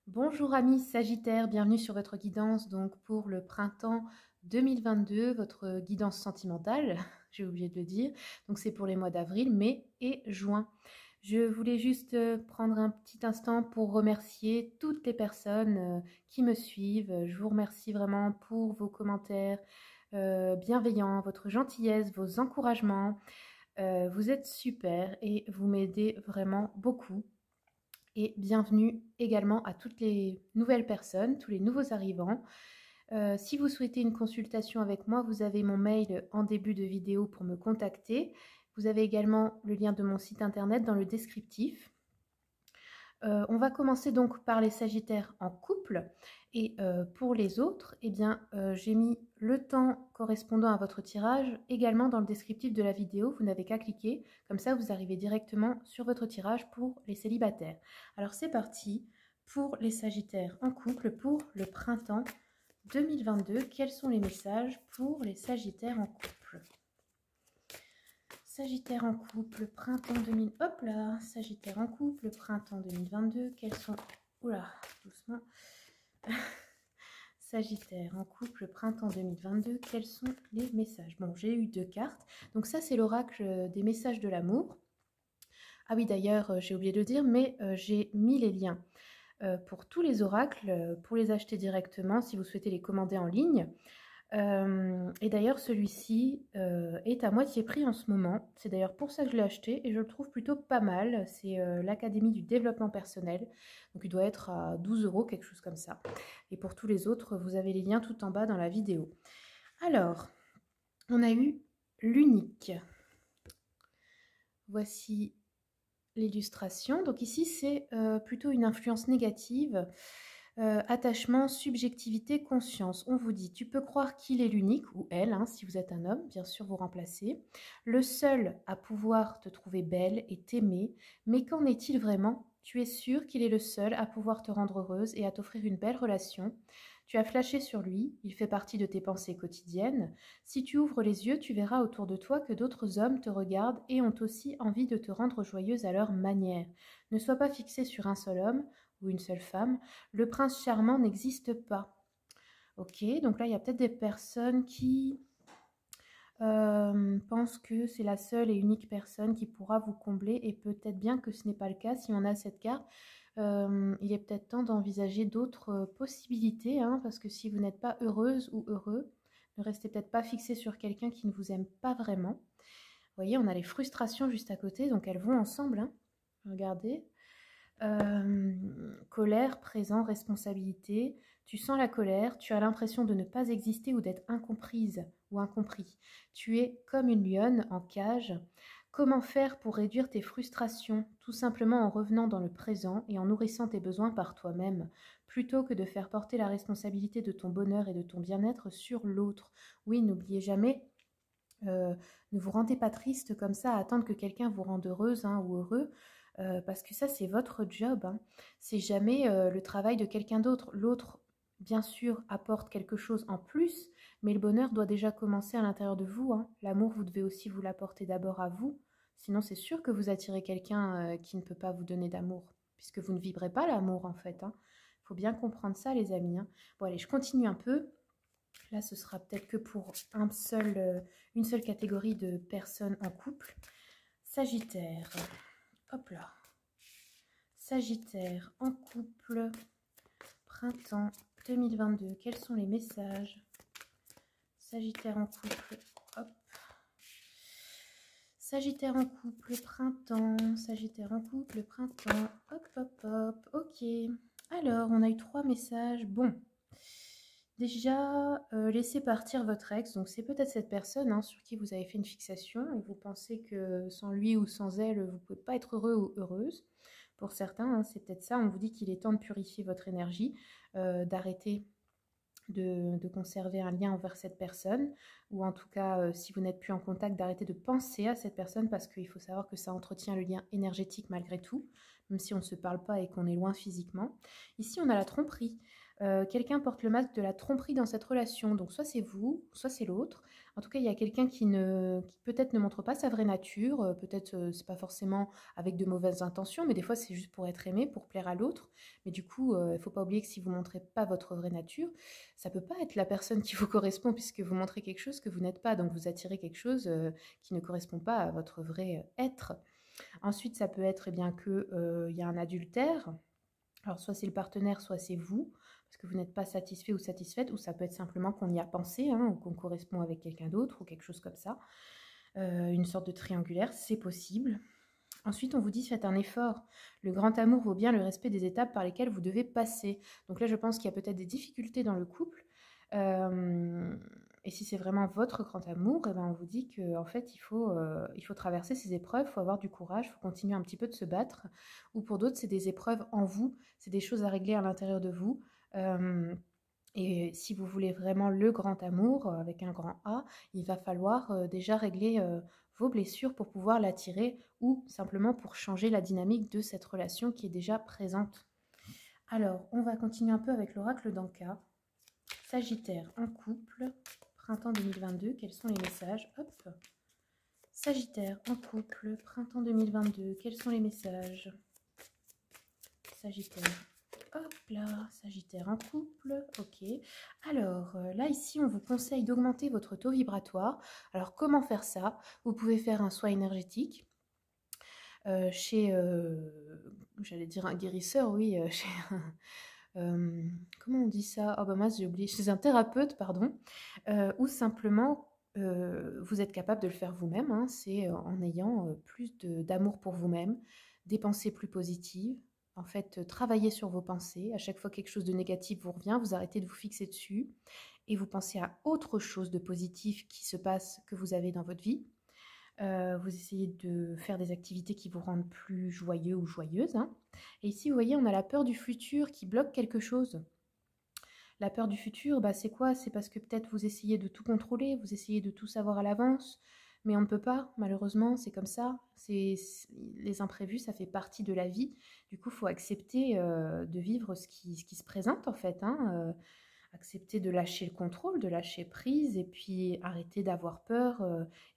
Bonjour amis Sagittaires, bienvenue sur votre guidance donc pour le printemps 2022, votre guidance sentimentale, j'ai oublié de le dire. Donc c'est pour les mois d'avril, mai et juin. Je voulais juste prendre un petit instant pour remercier toutes les personnes qui me suivent. Je vous remercie vraiment pour vos commentaires bienveillants, votre gentillesse, vos encouragements. Vous êtes super et vous m'aidez vraiment beaucoup. Et bienvenue également à toutes les nouvelles personnes, tous les nouveaux arrivants. Si vous souhaitez une consultation avec moi, vous avez mon mail en début de vidéo pour me contacter. Vous avez également le lien de mon site internet dans le descriptif. On va commencer donc par les Sagittaires en couple et pour les autres, eh bien, j'ai mis le temps correspondant à votre tirage également dans le descriptif de la vidéo. Vous n'avez qu'à cliquer, comme ça vous arrivez directement sur votre tirage pour les célibataires. Alors c'est parti pour les Sagittaires en couple pour le printemps 2022. Quels sont les messages pour les Sagittaires en couple? Sagittaire en couple, printemps 2000. Hop là, Sagittaire en couple, printemps 2022. Quels sont... Oula, doucement. Sagittaire en couple, printemps 2022. Quels sont les messages? Bon, j'ai eu 2 cartes. Donc ça, c'est l'oracle des messages de l'amour. Ah oui, d'ailleurs, j'ai oublié de le dire, mais j'ai mis les liens pour tous les oracles, pour les acheter directement si vous souhaitez les commander en ligne. Et d'ailleurs, celui-ci est à moitié prix en ce moment. C'est d'ailleurs pour ça que je l'ai acheté et je le trouve plutôt pas mal. C'est l'Académie du développement personnel. Donc il doit être à 12 €, quelque chose comme ça. Et pour tous les autres, vous avez les liens tout en bas dans la vidéo. Alors, on a eu l'unique. Voici l'illustration. Donc ici, c'est plutôt une influence négative. Attachement, subjectivité, conscience. On vous dit, tu peux croire qu'il est l'unique, ou elle, hein, si vous êtes un homme, bien sûr, vous remplacez. Le seul à pouvoir te trouver belle et t'aimer. Mais qu'en est-il vraiment? Tu es sûr qu'il est le seul à pouvoir te rendre heureuse et à t'offrir une belle relation. Tu as flashé sur lui, il fait partie de tes pensées quotidiennes. Si tu ouvres les yeux, tu verras autour de toi que d'autres hommes te regardent et ont aussi envie de te rendre joyeuse à leur manière. Ne sois pas fixé sur un seul homme ou une seule femme. Le prince charmant n'existe pas. Ok, donc là, il y a peut-être des personnes qui pensent que c'est la seule et unique personne qui pourra vous combler et peut-être bien que ce n'est pas le cas si on a cette carte. Il est peut-être temps d'envisager d'autres possibilités, hein, parce que si vous n'êtes pas heureuse ou heureux, ne restez peut-être pas fixé sur quelqu'un qui ne vous aime pas vraiment. Vous voyez, on a les frustrations juste à côté, donc elles vont ensemble. Hein. Regardez. Colère, présent, responsabilité. Tu sens la colère, tu as l'impression de ne pas exister ou d'être incomprise ou incompris. Tu es comme une lionne en cage. Comment faire pour réduire tes frustrations? Tout simplement en revenant dans le présent et en nourrissant tes besoins par toi-même, plutôt que de faire porter la responsabilité de ton bonheur et de ton bien-être sur l'autre. Oui, n'oubliez jamais, ne vous rendez pas triste comme ça à attendre que quelqu'un vous rende heureuse, hein, ou heureux. Parce que ça, c'est votre job. Hein. C'est jamais le travail de quelqu'un d'autre. L'autre, bien sûr, apporte quelque chose en plus, mais le bonheur doit déjà commencer à l'intérieur de vous. Hein. L'amour, vous devez aussi vous l'apporter d'abord à vous. Sinon, c'est sûr que vous attirez quelqu'un qui ne peut pas vous donner d'amour, puisque vous ne vibrez pas l'amour, en fait. Hein. Faut bien comprendre ça, les amis. Hein. Bon, allez, je continue un peu. Là, ce sera peut-être que pour une seule catégorie de personnes en couple. Sagittaire. Hop là. Sagittaire en couple, printemps 2022. Quels sont les messages? Sagittaire en couple, hop. Sagittaire en couple, printemps. Sagittaire en couple, printemps. Hop, hop, hop. Ok. Alors, on a eu 3 messages. Bon. Déjà, laissez partir votre ex. Donc, c'est peut-être cette personne, hein, sur qui vous avez fait une fixation et vous pensez que sans lui ou sans elle, vous ne pouvez pas être heureux ou heureuse. Pour certains, hein, c'est peut-être ça. On vous dit qu'il est temps de purifier votre énergie, d'arrêter de conserver un lien envers cette personne, ou en tout cas, si vous n'êtes plus en contact, d'arrêter de penser à cette personne, parce qu'il faut savoir que ça entretient le lien énergétique malgré tout, même si on ne se parle pas et qu'on est loin physiquement. Ici, on a la tromperie. Quelqu'un porte le masque de la tromperie dans cette relation. Donc soit c'est vous, soit c'est l'autre. En tout cas, il y a quelqu'un qui peut-être ne montre pas sa vraie nature. Peut-être c'est pas forcément avec de mauvaises intentions, mais des fois c'est juste pour être aimé, pour plaire à l'autre. Mais du coup, il ne faut pas oublier que si vous montrez pas votre vraie nature, ça peut pas être la personne qui vous correspond puisque vous montrez quelque chose que vous n'êtes pas. Donc vous attirez quelque chose qui ne correspond pas à votre vrai être. Ensuite, ça peut être eh bien que y a un adultère. Alors soit c'est le partenaire, soit c'est vous, parce que vous n'êtes pas satisfait ou satisfaite, ou ça peut être simplement qu'on y a pensé, hein, ou qu'on correspond avec quelqu'un d'autre, ou quelque chose comme ça. Une sorte de triangulaire, c'est possible. Ensuite, on vous dit faites un effort. Le grand amour vaut bien le respect des étapes par lesquelles vous devez passer. Donc là, je pense qu'il y a peut-être des difficultés dans le couple. Et si c'est vraiment votre grand amour, eh ben on vous dit qu'en fait, il faut traverser ces épreuves, il faut avoir du courage, il faut continuer un petit peu de se battre. Ou pour d'autres, c'est des épreuves en vous, c'est des choses à régler à l'intérieur de vous. Et si vous voulez vraiment le grand amour, avec un grand A, il va falloir déjà régler vos blessures pour pouvoir l'attirer ou simplement pour changer la dynamique de cette relation qui est déjà présente. Alors, on va continuer un peu avec l'oracle d'Anka. Sagittaire en couple, printemps 2022, quels sont les messages? Hop. Sagittaire en couple, printemps 2022, quels sont les messages? Sagittaire. Hop là, Sagittaire en couple, ok. Alors là, ici, on vous conseille d'augmenter votre taux vibratoire. Alors, comment faire ça? Vous pouvez faire un soin énergétique chez, j'allais dire un guérisseur, oui, chez comment on dit ça? Oh bah mince, j'ai oublié. Chez un thérapeute, pardon, ou simplement, vous êtes capable de le faire vous-même, hein. C'est en ayant plus d'amour pour vous-même, des pensées plus positives. En fait, travaillez sur vos pensées. À chaque fois que quelque chose de négatif vous revient, vous arrêtez de vous fixer dessus et vous pensez à autre chose de positif qui se passe, que vous avez dans votre vie. Vous essayez de faire des activités qui vous rendent plus joyeux ou joyeuse, hein. Et ici, vous voyez, on a la peur du futur qui bloque quelque chose. La peur du futur, bah, c'est quoi? C'est parce que peut-être vous essayez de tout contrôler, vous essayez de tout savoir à l'avance, mais on ne peut pas, malheureusement, c'est comme ça. Les imprévus, ça fait partie de la vie. Du coup, il faut accepter de vivre ce qui se présente, en fait, hein. Accepter de lâcher le contrôle, de lâcher prise et puis arrêter d'avoir peur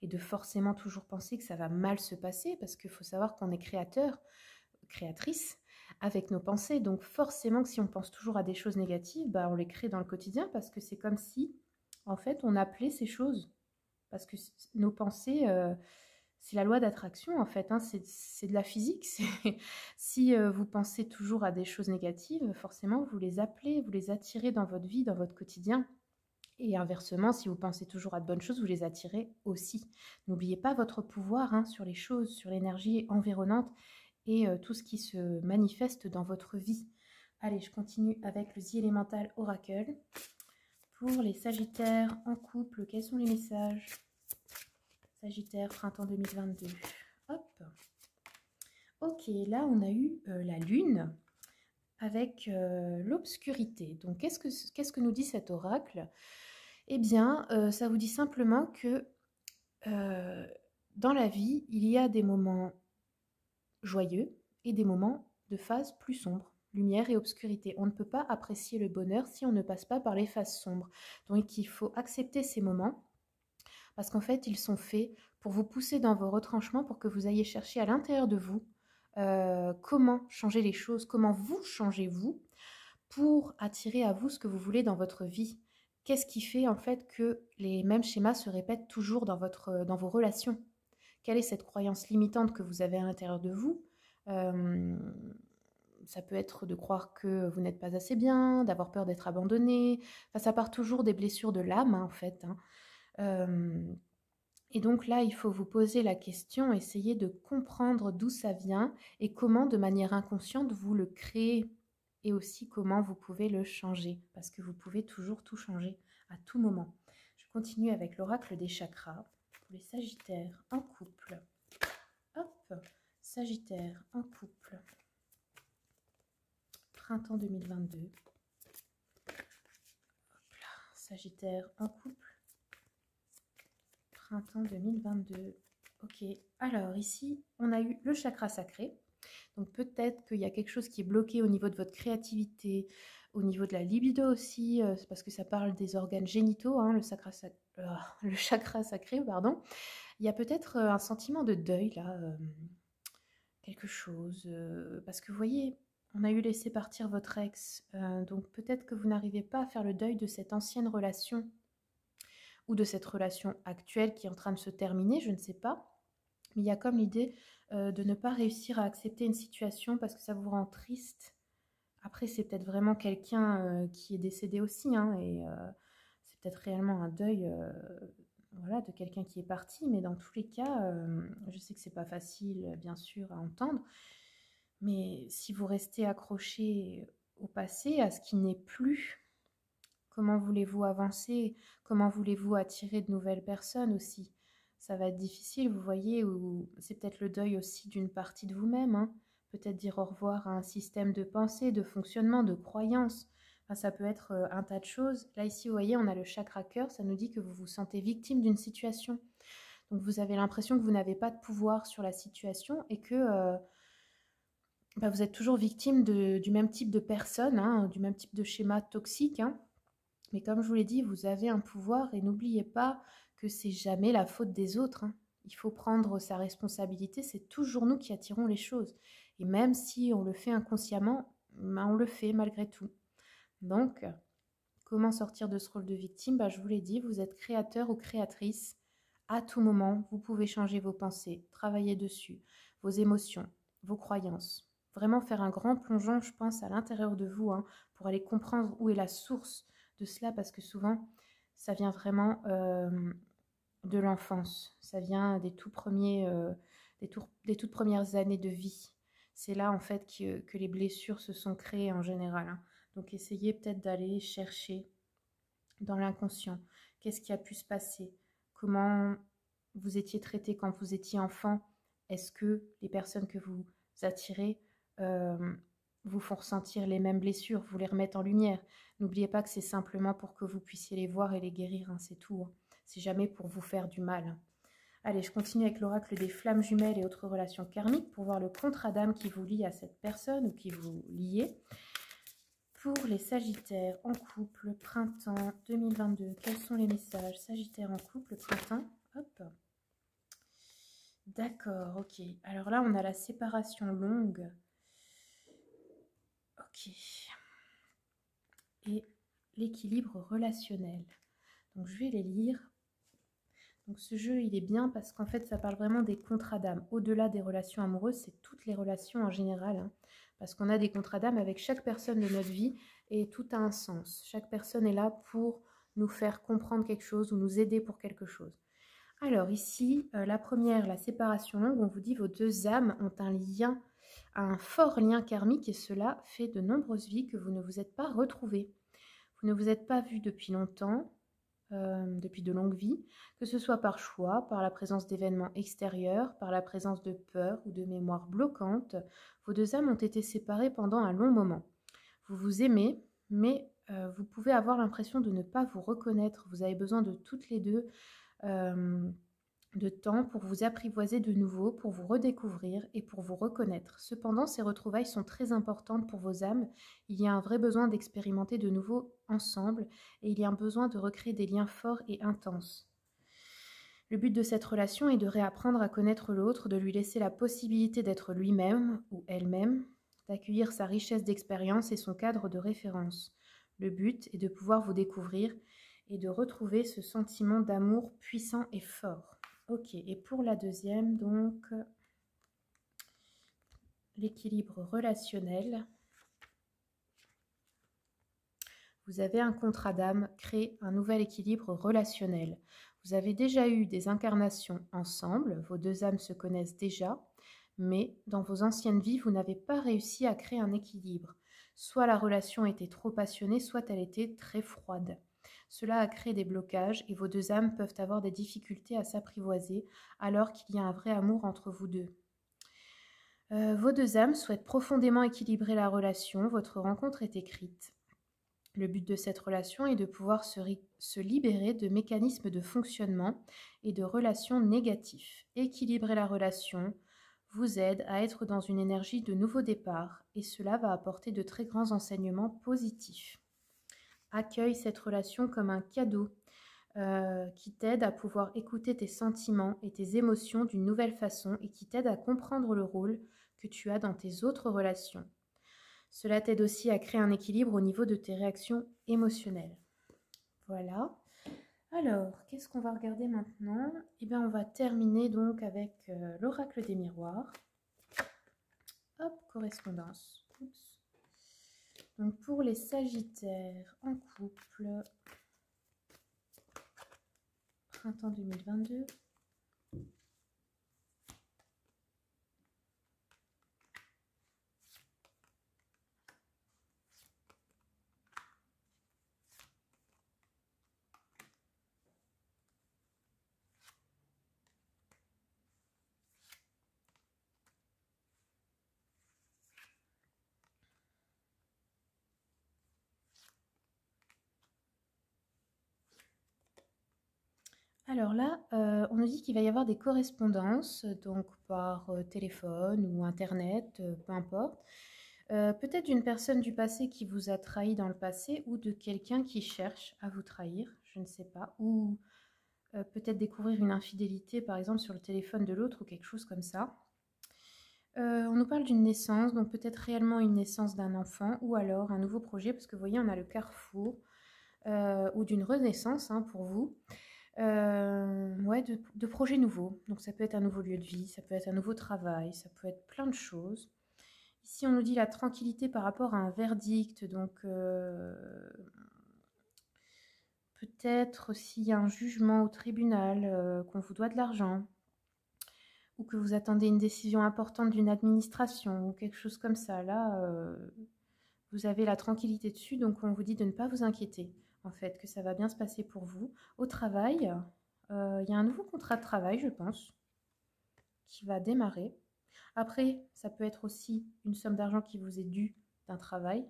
et de forcément toujours penser que ça va mal se passer parce qu'il faut savoir qu'on est créateur, créatrice avec nos pensées. Donc forcément que si on pense toujours à des choses négatives, bah, on les crée dans le quotidien parce que c'est comme si en fait on appelait ces choses. Parce que nos pensées, c'est la loi d'attraction en fait, hein, c'est de la physique. Si vous pensez toujours à des choses négatives, forcément vous les appelez, vous les attirez dans votre vie, dans votre quotidien. Et inversement, si vous pensez toujours à de bonnes choses, vous les attirez aussi. N'oubliez pas votre pouvoir hein, sur les choses, sur l'énergie environnante et tout ce qui se manifeste dans votre vie. Allez, je continue avec le The Elemental Oracle. Pour les Sagittaires en couple, quels sont les messages? Sagittaire, printemps 2022. Hop. Ok, là on a eu la lune avec l'obscurité. Donc qu'est-ce que nous dit cet oracle? Eh bien, ça vous dit simplement que dans la vie, il y a des moments joyeux et des moments de phase plus sombres, lumière et obscurité. On ne peut pas apprécier le bonheur si on ne passe pas par les phases sombres. Donc il faut accepter ces moments parce qu'en fait, ils sont faits pour vous pousser dans vos retranchements, pour que vous ayez cherché à l'intérieur de vous comment changer les choses, comment vous changez-vous pour attirer à vous ce que vous voulez dans votre vie. Qu'est-ce qui fait en fait que les mêmes schémas se répètent toujours dans vos relations? Quelle est cette croyance limitante que vous avez à l'intérieur de vous? Ça peut être de croire que vous n'êtes pas assez bien, d'avoir peur d'être abandonné. Enfin, ça part toujours des blessures de l'âme, hein, en fait. Hein. Et donc là, il faut vous poser la question, essayer de comprendre d'où ça vient et comment, de manière inconsciente, vous le créez. Et aussi comment vous pouvez le changer, parce que vous pouvez toujours tout changer à tout moment. Je continue avec l'oracle des chakras pour les Sagittaires en couple. Hop, Sagittaire en couple. Printemps 2022. Hop là, Sagittaire en couple. Printemps 2022. Ok, alors ici, on a eu le chakra sacré. Donc peut-être qu'il y a quelque chose qui est bloqué au niveau de votre créativité, au niveau de la libido aussi, c'est parce que ça parle des organes génitaux, hein, le chakra sacré, pardon. Il y a peut-être un sentiment de deuil là, quelque chose, parce que vous voyez, on a eu laissé partir votre ex, donc peut-être que vous n'arrivez pas à faire le deuil de cette ancienne relation ou de cette relation actuelle qui est en train de se terminer, je ne sais pas. Mais il y a comme l'idée de ne pas réussir à accepter une situation parce que ça vous rend triste. Après, c'est peut-être vraiment quelqu'un qui est décédé aussi, hein, et c'est peut-être réellement un deuil, voilà, de quelqu'un qui est parti. Mais dans tous les cas, je sais que c'est pas facile, bien sûr, à entendre. Mais si vous restez accroché au passé, à ce qui n'est plus, comment voulez-vous avancer? Comment voulez-vous attirer de nouvelles personnes aussi? Ça va être difficile, vous voyez, ou c'est peut-être le deuil aussi d'une partie de vous-même, hein. Peut-être dire au revoir à un système de pensée, de fonctionnement, de croyance. Enfin, ça peut être un tas de choses. Là, ici, vous voyez, on a le chakra cœur, ça nous dit que vous vous sentez victime d'une situation. Donc, vous avez l'impression que vous n'avez pas de pouvoir sur la situation et que bah, vous êtes toujours victime du même type de personne, hein, du même type de schéma toxique, hein. Mais comme je vous l'ai dit, vous avez un pouvoir et n'oubliez pas que c'est jamais la faute des autres, hein. Il faut prendre sa responsabilité, c'est toujours nous qui attirons les choses. Et même si on le fait inconsciemment, ben on le fait malgré tout. Donc, comment sortir de ce rôle de victime? Bah, je vous l'ai dit, vous êtes créateur ou créatrice. À tout moment, vous pouvez changer vos pensées, travailler dessus, vos émotions, vos croyances. Vraiment faire un grand plongeon, je pense, à l'intérieur de vous, hein, pour aller comprendre où est la source de cela, parce que souvent, ça vient vraiment de l'enfance. Ça vient des tout premiers, des toutes premières années de vie. C'est là, en fait, que les blessures se sont créées en général, hein. Donc, essayez peut-être d'aller chercher dans l'inconscient. Qu'est-ce qui a pu se passer? Comment vous étiez traité quand vous étiez enfant? Est-ce que les personnes que vous attirez euh, vous font ressentir les mêmes blessures, vous les remettent en lumière? N'oubliez pas que c'est simplement pour que vous puissiez les voir et les guérir, hein, c'est tout, hein. C'est jamais pour vous faire du mal, hein. Allez, je continue avec l'oracle des flammes jumelles et autres relations karmiques pour voir le contrat d'âme qui vous lie à cette personne ou qui vous liez. Pour les Sagittaires en couple, printemps 2022, quels sont les messages? Sagittaire en couple, printemps, hop. D'accord, ok. Alors là, on a la séparation longue. Ok. Et l'équilibre relationnel. Donc, je vais les lire. Donc, ce jeu, il est bien parce qu'en fait, ça parle vraiment des contrats d'âme. Au-delà des relations amoureuses, c'est toutes les relations en général, hein. Parce qu'on a des contrats d'âme avec chaque personne de notre vie et tout a un sens. Chaque personne est là pour nous faire comprendre quelque chose ou nous aider pour quelque chose. Alors ici, la première, la séparation longue, on vous dit vos deux âmes ont un lien, un fort lien karmique et cela fait de nombreuses vies que vous ne vous êtes pas retrouvés. Vous ne vous êtes pas vus depuis longtemps, depuis de longues vies, que ce soit par choix, par la présence d'événements extérieurs, par la présence de peurs ou de mémoires bloquantes. Vos deux âmes ont été séparées pendant un long moment. Vous vous aimez, mais vous pouvez avoir l'impression de ne pas vous reconnaître. Vous avez besoin de toutes les deux de temps pour vous apprivoiser de nouveau, pour vous redécouvrir et pour vous reconnaître. Cependant, ces retrouvailles sont très importantes pour vos âmes. Il y a un vrai besoin d'expérimenter de nouveau ensemble et il y a un besoin de recréer des liens forts et intenses. Le but de cette relation est de réapprendre à connaître l'autre, de lui laisser la possibilité d'être lui-même ou elle-même, d'accueillir sa richesse d'expérience et son cadre de référence. Le but est de pouvoir vous découvrir et de retrouver ce sentiment d'amour puissant et fort. Ok, et pour la deuxième, donc, l'équilibre relationnel. Vous avez un contrat d'âme, créez un nouvel équilibre relationnel. Vous avez déjà eu des incarnations ensemble, vos deux âmes se connaissent déjà, mais dans vos anciennes vies, vous n'avez pas réussi à créer un équilibre. Soit la relation était trop passionnée, soit elle était très froide. Cela a créé des blocages et vos deux âmes peuvent avoir des difficultés à s'apprivoiser alors qu'il y a un vrai amour entre vous deux. Vos deux âmes souhaitent profondément équilibrer la relation, votre rencontre est écrite. Le but de cette relation est de pouvoir se libérer de mécanismes de fonctionnement et de relations négatifs. Équilibrer la relation, vous aide à être dans une énergie de nouveau départ et cela va apporter de très grands enseignements positifs. Accueille cette relation comme un cadeau qui t'aide à pouvoir écouter tes sentiments et tes émotions d'une nouvelle façon et qui t'aide à comprendre le rôle que tu as dans tes autres relations. Cela t'aide aussi à créer un équilibre au niveau de tes réactions émotionnelles. Voilà. Alors, qu'est-ce qu'on va regarder maintenant? Eh bien, on va terminer donc avec l'oracle des miroirs. Hop, correspondance. Oups. Donc, pour les Sagittaires en couple, printemps 2022. Alors là, on nous dit qu'il va y avoir des correspondances, donc par téléphone ou internet, peu importe. Peut-être d'une personne du passé qui vous a trahi dans le passé ou de quelqu'un qui cherche à vous trahir, je ne sais pas. Ou peut-être découvrir une infidélité, par exemple, sur le téléphone de l'autre ou quelque chose comme ça. On nous parle d'une naissance, donc peut-être réellement une naissance d'un enfant ou alors un nouveau projet, parce que vous voyez, on a le carrefour, ou d'une renaissance hein, pour vous. Ouais, de projets nouveaux. Donc ça peut être un nouveau lieu de vie, ça peut être un nouveau travail, ça peut être plein de choses. Ici, on nous dit la tranquillité par rapport à un verdict. Donc peut-être s'il y a un jugement au tribunal, qu'on vous doit de l'argent, ou que vous attendez une décision importante d'une administration, ou quelque chose comme ça. Là, vous avez la tranquillité dessus, donc on vous dit de ne pas vous inquiéter, en fait, que ça va bien se passer pour vous. Au travail, il y a un nouveau contrat de travail, je pense, qui va démarrer. Après, ça peut être aussi une somme d'argent qui vous est due d'un travail,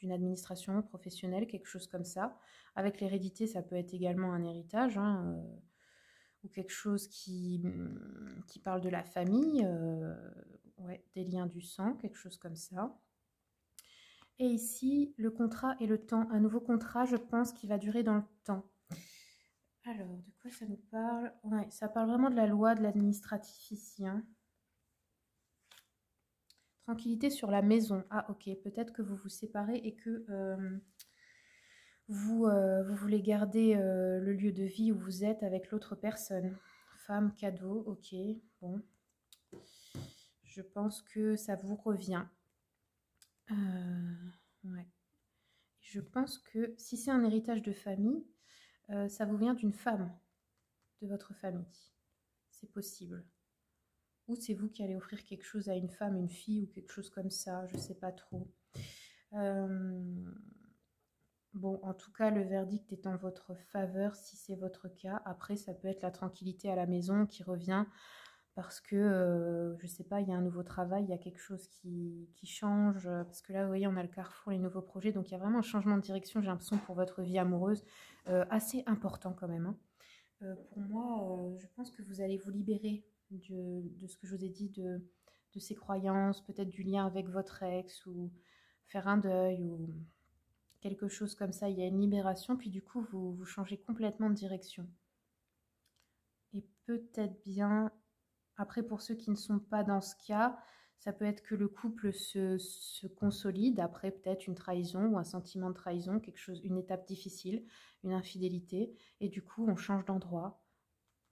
d'une administration professionnelle, quelque chose comme ça. Avec l'hérédité, ça peut être également un héritage, hein, ou quelque chose qui parle de la famille, ouais, des liens du sang, quelque chose comme ça. Et ici, le contrat et le temps. Un nouveau contrat, je pense, qui va durer dans le temps. Alors, de quoi ça nous parle? Ouais, ça parle vraiment de la loi, de l'administratif ici. Hein. Tranquillité sur la maison. Ah, ok. Peut-être que vous vous séparez et que vous voulez garder le lieu de vie où vous êtes avec l'autre personne. Femme, cadeau, ok. Bon. Je pense que ça vous revient. Ouais. Je pense que si c'est un héritage de famille, ça vous vient d'une femme de votre famille. C'est possible. Ou c'est vous qui allez offrir quelque chose à une femme, une fille ou quelque chose comme ça, je ne sais pas trop. Bon, en tout cas, le verdict est en votre faveur si c'est votre cas. Après, ça peut être la tranquillité à la maison qui revient parce que, je ne sais pas, il y a un nouveau travail, il y a quelque chose qui change. Parce que là, vous voyez, on a le carrefour, les nouveaux projets. Donc, il y a vraiment un changement de direction, j'ai l'impression, pour votre vie amoureuse, assez important quand même. Hein. Pour moi, je pense que vous allez vous libérer de ce que je vous ai dit, de ces croyances, peut-être du lien avec votre ex, ou faire un deuil, ou quelque chose comme ça. Il y a une libération, puis du coup, vous changez complètement de direction. Et peut-être bien, après, pour ceux qui ne sont pas dans ce cas, ça peut être que le couple se consolide après peut-être une trahison ou un sentiment de trahison, quelque chose, une étape difficile, une infidélité, et du coup, on change d'endroit.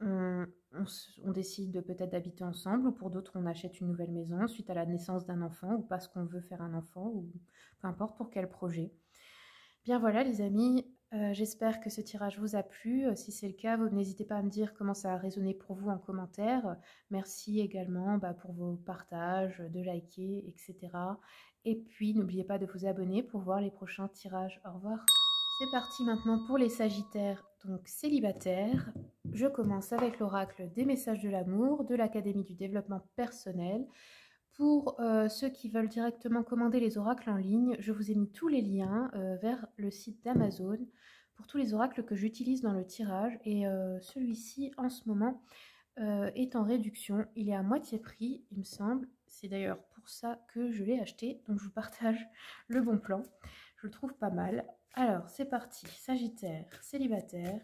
On décide peut-être d'habiter ensemble, ou pour d'autres, on achète une nouvelle maison suite à la naissance d'un enfant, ou parce qu'on veut faire un enfant, ou peu importe pour quel projet. Bien voilà les amis, j'espère que ce tirage vous a plu. Si c'est le cas, vous n'hésitez pas à me dire comment ça a résonné pour vous en commentaire. Merci également pour vos partages, de liker, etc. Et puis n'oubliez pas de vous abonner pour voir les prochains tirages. Au revoir. C'est parti maintenant pour les Sagittaires, donc célibataires. Je commence avec l'oracle des messages de l'amour de l'Académie du développement personnel. Pour ceux qui veulent directement commander les oracles en ligne, je vous ai mis tous les liens vers le site d'Amazon pour tous les oracles que j'utilise dans le tirage. Et celui-ci, en ce moment, est en réduction. Il est à moitié prix, il me semble. C'est d'ailleurs pour ça que je l'ai acheté. Donc je vous partage le bon plan. Je le trouve pas mal. Alors, c'est parti. Sagittaire, célibataire.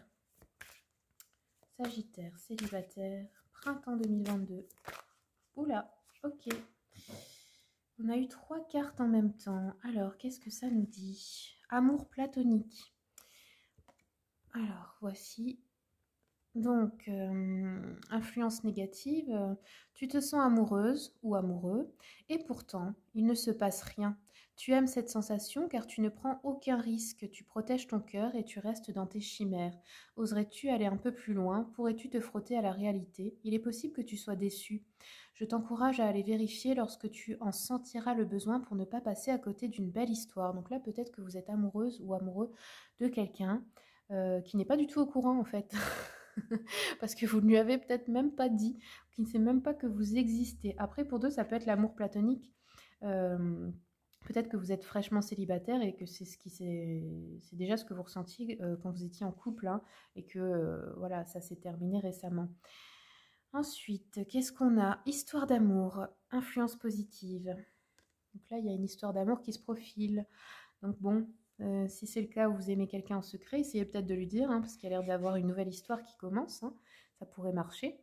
Sagittaire, célibataire, printemps 2022. Oula, ok. On a eu 3 cartes en même temps. Alors, qu'est-ce que ça nous dit? Amour platonique. Alors, voici. Donc, influence négative, tu te sens amoureuse ou amoureux et pourtant, il ne se passe rien. Tu aimes cette sensation car tu ne prends aucun risque, tu protèges ton cœur et tu restes dans tes chimères. Oserais-tu aller un peu plus loin? Pourrais-tu te frotter à la réalité? Il est possible que tu sois déçu. Je t'encourage à aller vérifier lorsque tu en sentiras le besoin pour ne pas passer à côté d'une belle histoire. Donc là, peut-être que vous êtes amoureuse ou amoureux de quelqu'un qui n'est pas du tout au courant en fait. Parce que vous ne lui avez peut-être même pas dit, qui ne sait même pas que vous existez. Après, pour d'autres, ça peut être l'amour platonique. Peut-être que vous êtes fraîchement célibataire et que c'est déjà ce que vous ressentiez quand vous étiez en couple, hein, et que voilà, ça s'est terminé récemment. Ensuite, qu'est-ce qu'on a? Histoire d'amour, influence positive. Donc là, il y a une histoire d'amour qui se profile. Donc bon, si c'est le cas où vous aimez quelqu'un en secret, essayez peut-être de lui dire, hein, parce qu'il y a l'air d'avoir une nouvelle histoire qui commence, hein, ça pourrait marcher.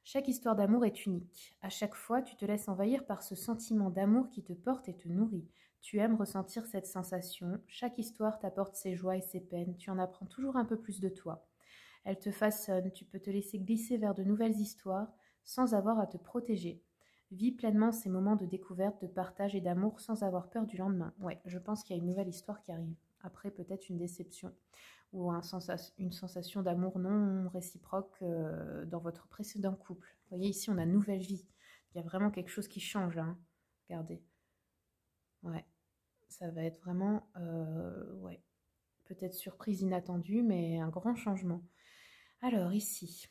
Chaque histoire d'amour est unique. À chaque fois, tu te laisses envahir par ce sentiment d'amour qui te porte et te nourrit. Tu aimes ressentir cette sensation. Chaque histoire t'apporte ses joies et ses peines. Tu en apprends toujours un peu plus de toi. Elle te façonne. Tu peux te laisser glisser vers de nouvelles histoires sans avoir à te protéger. Vis pleinement ces moments de découverte, de partage et d'amour sans avoir peur du lendemain. Ouais, je pense qu'il y a une nouvelle histoire qui arrive. Après, peut-être une déception ou une sensation d'amour non réciproque dans votre précédent couple. Vous voyez, ici, on a nouvelle vie. Il y a vraiment quelque chose qui change, là. Hein. Regardez. Ouais, ça va être vraiment, ouais, peut-être surprise inattendue, mais un grand changement. Alors, ici,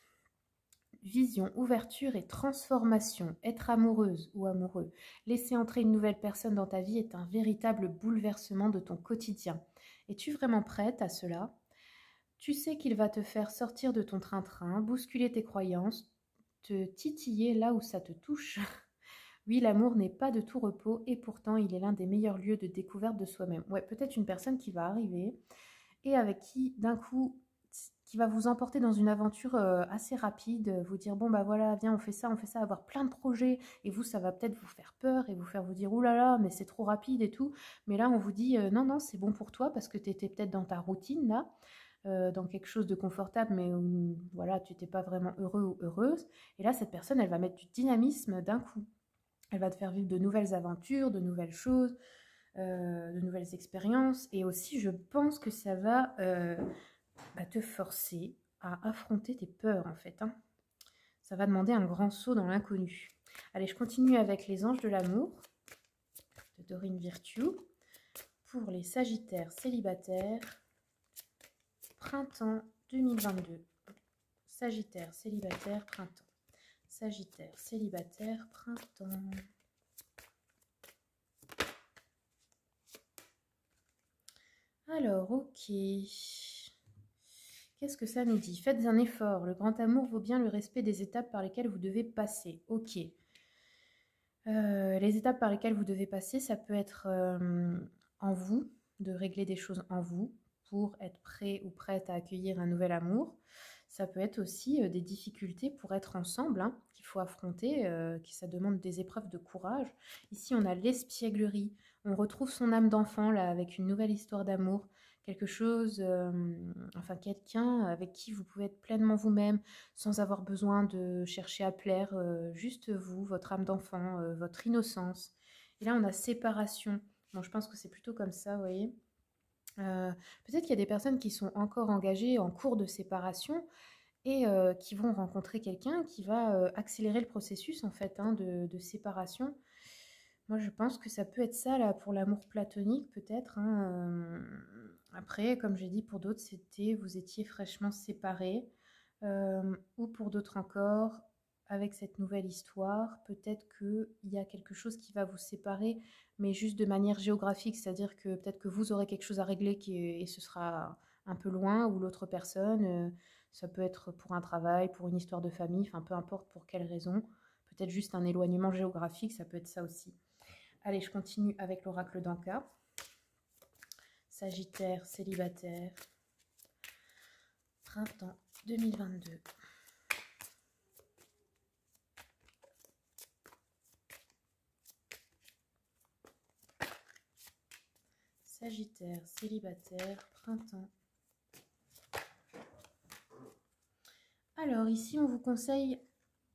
vision, ouverture et transformation. Être amoureuse ou amoureux. Laisser entrer une nouvelle personne dans ta vie est un véritable bouleversement de ton quotidien. Es-tu vraiment prête à cela? Tu sais qu'il va te faire sortir de ton train-train, bousculer tes croyances, te titiller là où ça te touche. Oui, l'amour n'est pas de tout repos et pourtant il est l'un des meilleurs lieux de découverte de soi-même. Ouais, peut-être une personne qui va arriver et avec qui, d'un coup, qui va vous emporter dans une aventure assez rapide, vous dire bon bah voilà, viens on fait ça, avoir plein de projets et vous ça va peut-être vous faire peur et vous faire vous dire oulala là là, mais c'est trop rapide et tout, mais là on vous dit non non c'est bon pour toi parce que tu étais peut-être dans ta routine là, dans quelque chose de confortable mais où voilà tu n'étais pas vraiment heureux ou heureuse et là cette personne elle va mettre du dynamisme d'un coup, elle va te faire vivre de nouvelles aventures, de nouvelles choses, de nouvelles expériences et aussi je pense que ça va te forcer à affronter tes peurs en fait. Hein. Ça va demander un grand saut dans l'inconnu. Allez, je continue avec les anges de l'amour de Dorine Virtue pour les Sagittaires célibataires, printemps 2022. Sagittaire célibataire, printemps. Sagittaire célibataire, printemps. Alors, ok. Qu'est-ce que ça nous dit? Faites un effort. Le grand amour vaut bien le respect des étapes par lesquelles vous devez passer. Ok. Les étapes par lesquelles vous devez passer, ça peut être en vous, de régler des choses en vous pour être prêt ou prête à accueillir un nouvel amour. Ça peut être aussi des difficultés pour être ensemble, hein, qu'il faut affronter, qui ça demande des épreuves de courage. Ici, on a l'espièglerie. On retrouve son âme d'enfant là avec une nouvelle histoire d'amour, quelque chose, enfin quelqu'un avec qui vous pouvez être pleinement vous-même, sans avoir besoin de chercher à plaire, juste vous, votre âme d'enfant, votre innocence. Et là, on a séparation. Bon, je pense que c'est plutôt comme ça, vous voyez. Peut-être qu'il y a des personnes qui sont encore engagées en cours de séparation et qui vont rencontrer quelqu'un qui va accélérer le processus en fait hein, de séparation. Moi, je pense que ça peut être ça là pour l'amour platonique peut-être. Hein, après, comme j'ai dit, pour d'autres, c'était vous étiez fraîchement séparés. Ou pour d'autres encore, avec cette nouvelle histoire, peut-être qu'il y a quelque chose qui va vous séparer, mais juste de manière géographique, c'est-à-dire que peut-être que vous aurez quelque chose à régler et ce sera un peu loin, ou l'autre personne Ça peut être pour un travail, pour une histoire de famille, enfin peu importe pour quelle raison. Peut-être juste un éloignement géographique, ça peut être ça aussi. Allez, je continue avec l'oracle d'Anka. Sagittaire, célibataire, printemps 2022. Sagittaire, célibataire, printemps. Alors ici, on vous conseille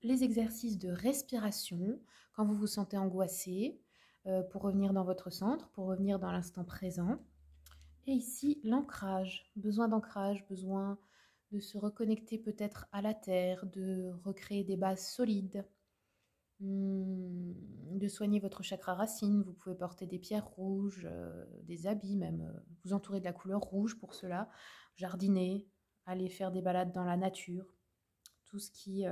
les exercices de respiration quand vous vous sentez angoissé, pour revenir dans votre centre, pour revenir dans l'instant présent. Et ici, l'ancrage, besoin de se reconnecter peut-être à la terre, de recréer des bases solides, de soigner votre chakra racine. Vous pouvez porter des pierres rouges, des habits même, vous entourer de la couleur rouge pour cela, jardiner, aller faire des balades dans la nature, tout ce qui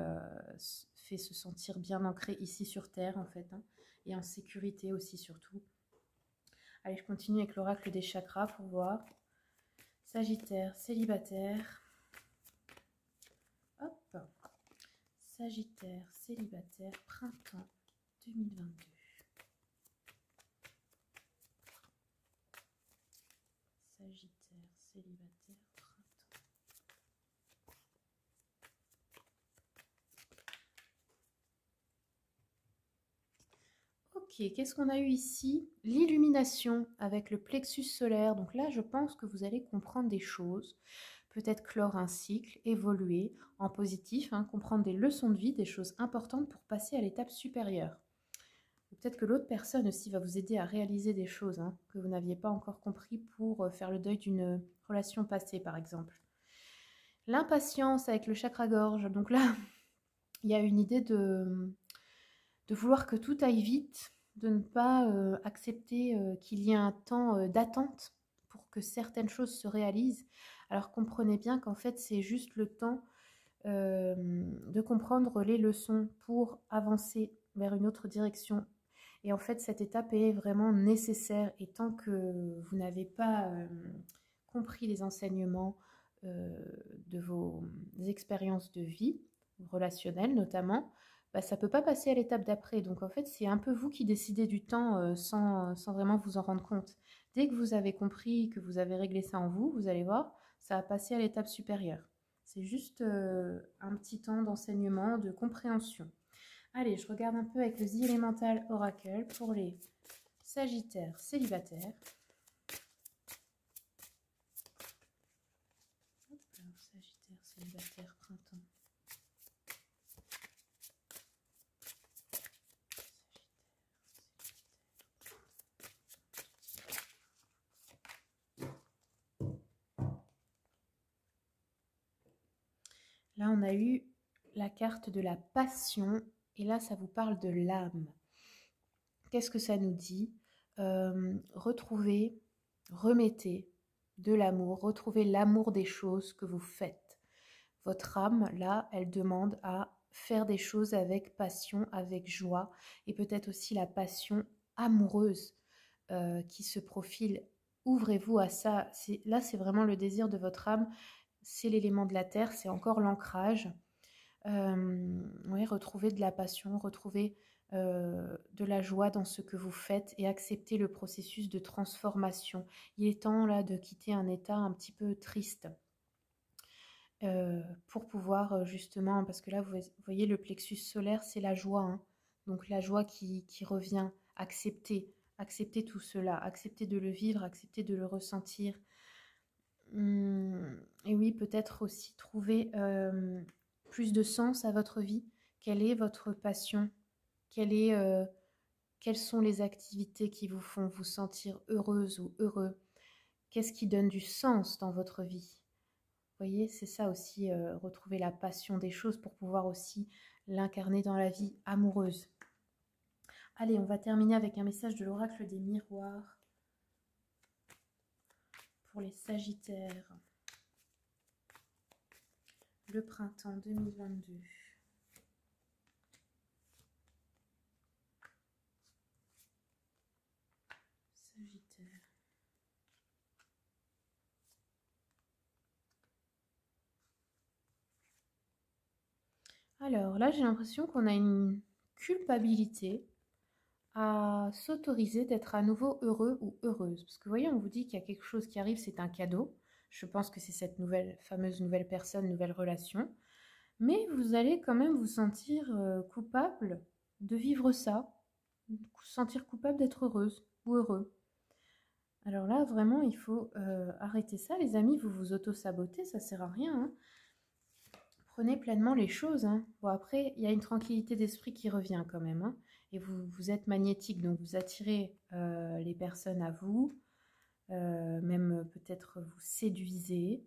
fait se sentir bien ancré ici sur Terre en fait, hein, et en sécurité aussi surtout. Allez, je continue avec l'oracle des chakras pour voir. Sagittaire, célibataire. Hop. Sagittaire, célibataire, printemps 2022. Sagittaire, célibataire, printemps. Ok, qu'est-ce qu'on a eu ici? L'illumination avec le plexus solaire. Donc là, je pense que vous allez comprendre des choses. Peut-être clore un cycle, évoluer en positif, hein, comprendre des leçons de vie, des choses importantes pour passer à l'étape supérieure. Peut-être que l'autre personne aussi va vous aider à réaliser des choses, hein, que vous n'aviez pas encore compris pour faire le deuil d'une relation passée, par exemple. L'impatience avec le chakra-gorge. Donc là, il y a une idée de vouloir que tout aille vite, de ne pas accepter qu'il y ait un temps d'attente pour que certaines choses se réalisent. Alors comprenez bien qu'en fait, c'est juste le temps de comprendre les leçons pour avancer vers une autre direction. Et en fait, cette étape est vraiment nécessaire. Et tant que vous n'avez pas compris les enseignements de vos expériences de vie, relationnelles notamment, bah, ça ne peut pas passer à l'étape d'après. Donc en fait, c'est un peu vous qui décidez du temps sans vraiment vous en rendre compte. Dès que vous avez compris, que vous avez réglé ça en vous, vous allez voir, ça va passer à l'étape supérieure. C'est juste un petit temps d'enseignement, de compréhension. Allez, je regarde un peu avec le The Elemental Oracle pour les Sagittaires célibataires. Hop, alors, Sagittaire célibataire printemps. Là, on a eu la carte de la passion. Et là, ça vous parle de l'âme. Qu'est-ce que ça nous dit? Retrouvez, remettez de l'amour, retrouvez l'amour des choses que vous faites. Votre âme, là, elle demande à faire des choses avec passion, avec joie, et peut-être aussi la passion amoureuse qui se profile. Ouvrez-vous à ça. Là, c'est vraiment le désir de votre âme. C'est l'élément de la terre, c'est encore l'ancrage. Oui, retrouver de la passion, retrouver de la joie dans ce que vous faites et accepter le processus de transformation. Il est temps là de quitter un état un petit peu triste pour pouvoir justement, parce que là vous voyez le plexus solaire c'est la joie, hein, donc la joie qui revient, accepter tout cela, accepter de le vivre, accepter de le ressentir. Et oui, peut-être aussi trouver plus de sens à votre vie. Quelle est votre passion? Quelles sont les activités qui vous font vous sentir heureuse ou heureux? Qu'est-ce qui donne du sens dans votre vie? Vous voyez, c'est ça aussi, retrouver la passion des choses pour pouvoir aussi l'incarner dans la vie amoureuse. Allez, on va terminer avec un message de l'oracle des miroirs pour les Sagittaires. Le printemps 2022. Sagittaire. Alors là, j'ai l'impression qu'on a une culpabilité à s'autoriser d'être à nouveau heureux ou heureuse. Parce que vous voyez, on vous dit qu'il y a quelque chose qui arrive, c'est un cadeau. Je pense que c'est cette fameuse nouvelle personne, nouvelle relation. Mais vous allez quand même vous sentir coupable de vivre ça, vous sentir coupable d'être heureuse ou heureux. Alors là, vraiment, il faut arrêter ça, les amis, vous vous auto-sabotez, ça sert à rien, hein. Prenez pleinement les choses, hein. Bon, après, il y a une tranquillité d'esprit qui revient quand même, hein. Et vous êtes magnétique, donc vous attirez les personnes à vous, même peut-être vous séduisez.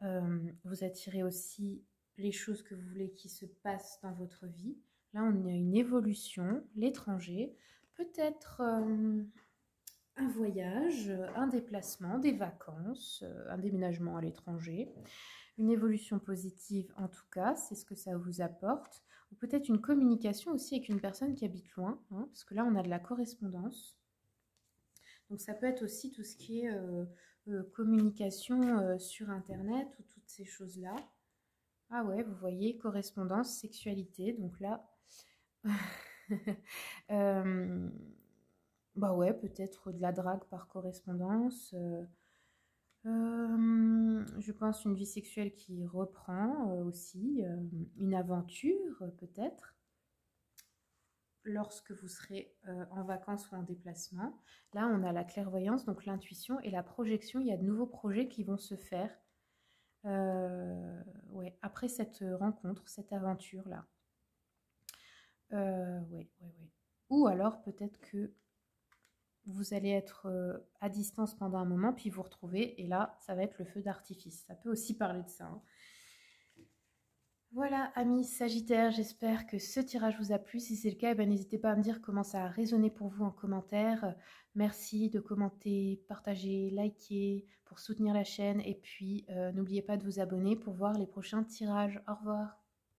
Vous attirez aussi les choses que vous voulez qui se passent dans votre vie. Là, on a une évolution, l'étranger, peut-être un voyage, un déplacement, des vacances, un déménagement à l'étranger. Une évolution positive en tout cas, c'est ce que ça vous apporte. Ou peut-être une communication aussi avec une personne qui habite loin, hein, parce que là on a de la correspondance. Donc ça peut être aussi tout ce qui est communication sur Internet ou toutes ces choses-là. Ah ouais, vous voyez, correspondance, sexualité, donc là... bah ouais, peut-être de la drague par correspondance. Je pense une vie sexuelle qui reprend aussi, une aventure peut-être, lorsque vous serez en vacances ou en déplacement. Là, on a la clairvoyance, donc l'intuition et la projection. Il y a de nouveaux projets qui vont se faire ouais, après cette rencontre, cette aventure-là. Ouais, ouais, ouais. Ou alors peut-être que vous allez être à distance pendant un moment, puis vous retrouvez, et là, ça va être le feu d'artifice. Ça peut aussi parler de ça, hein. Voilà, amis Sagittaires, j'espère que ce tirage vous a plu. Si c'est le cas, eh ben, n'hésitez pas à me dire comment ça a résonné pour vous en commentaire. Merci de commenter, partager, liker pour soutenir la chaîne. Et puis, n'oubliez pas de vous abonner pour voir les prochains tirages. Au revoir.